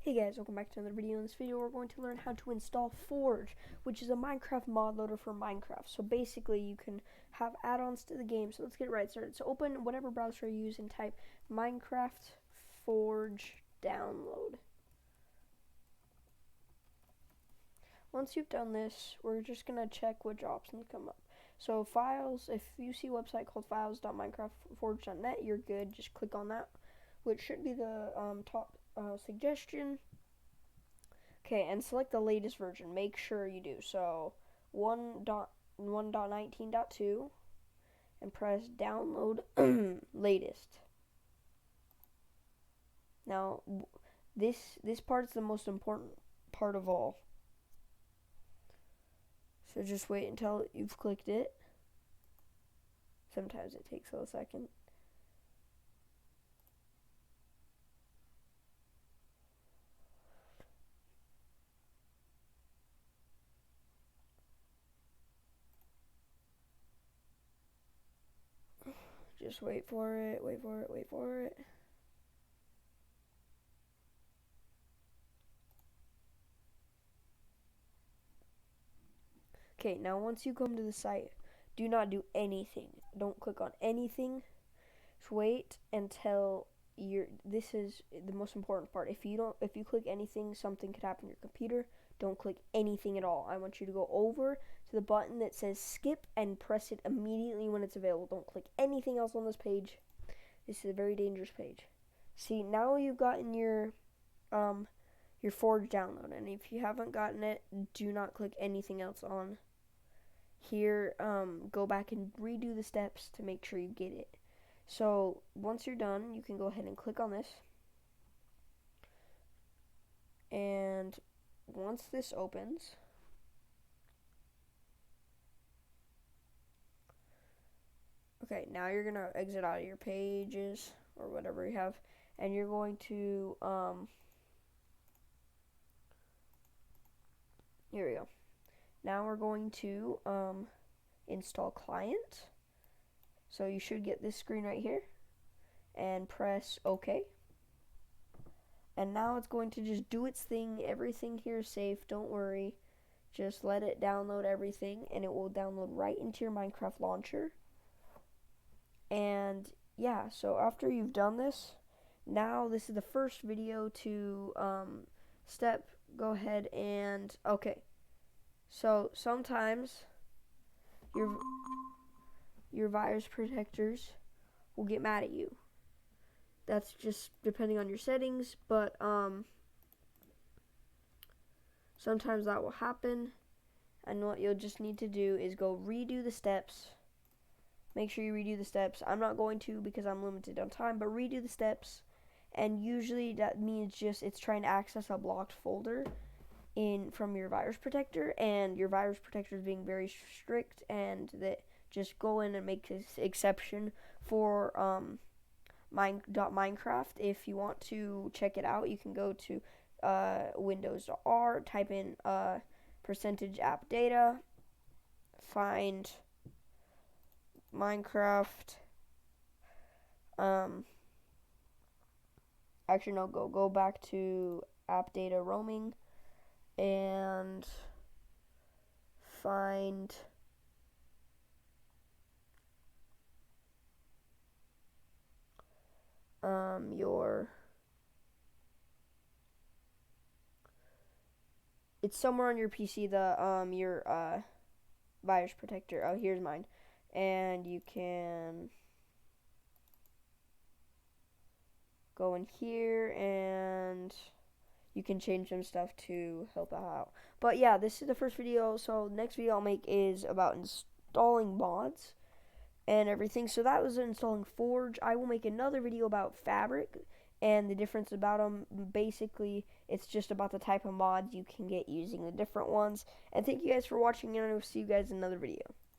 Hey guys, welcome back to another video. In this video we're going to learn how to install Forge, which is a Minecraft mod loader for Minecraft. So basically you can have add-ons to the game. So let's get right started. So open whatever browser you use and type Minecraft Forge download. Once you've done this, we're just going to check which options come up. So files, if you see a website called files.minecraftforge.net, you're good. Just click on that, which should be the top suggestion. Okay, and select the latest version. Make sure you do. So 1.19.2 and press download latest. Now this part is the most important part of all. So just wait until you've clicked it. Sometimes it takes a second. Just wait for it, wait for it, wait for it. Okay, now once you come to the site, do not do anything. Don't click on anything. Just wait until this is the most important part. If you click anything, something could happen to your computer. Don't click anything at all. I want you to go over to the button that says skip and press it immediately when it's available. Don't click anything else on this page. This is a very dangerous page. See, now you've gotten your Forge download, and if you haven't gotten it, do not click anything else on here. Go back and redo the steps to make sure you get it. So once you're done, you can go ahead and click on this, and once this opens, okay, now you're gonna exit out of your pages or whatever you have, and you're going to here we go. Now we're going to install client. So you should get this screen right here, and press OK. And now it's going to just do its thing. Everything here is safe, don't worry. Just let it download everything, and it will download right into your Minecraft launcher. And yeah, so after you've done this, now this is the first video to go ahead and okay. So sometimes your virus protectors will get mad at you. That's just depending on your settings, but sometimes that will happen, and what you'll just need to do is go redo the steps. Make sure you redo the steps. I'm not going to because I'm limited on time, but redo the steps, and usually that means just it's trying to access a blocked folder from your virus protector, and your virus protector is being very strict, and that just go in and make this exception for Minecraft. If you want to check it out, you can go to Windows R, type in percentage app data, find Minecraft. Actually, no, go back to app data roaming and find it's somewhere on your PC, your virus protector. Oh, here's mine. And you can go in here and you can change some stuff to help out. But yeah, this is the first video, so next video I'll make is about installing mods and everything. So that was installing Forge. I will make another video about Fabric and the difference about them. Basically, it's just about the type of mods you can get using the different ones. And thank you guys for watching, and I will see you guys in another video.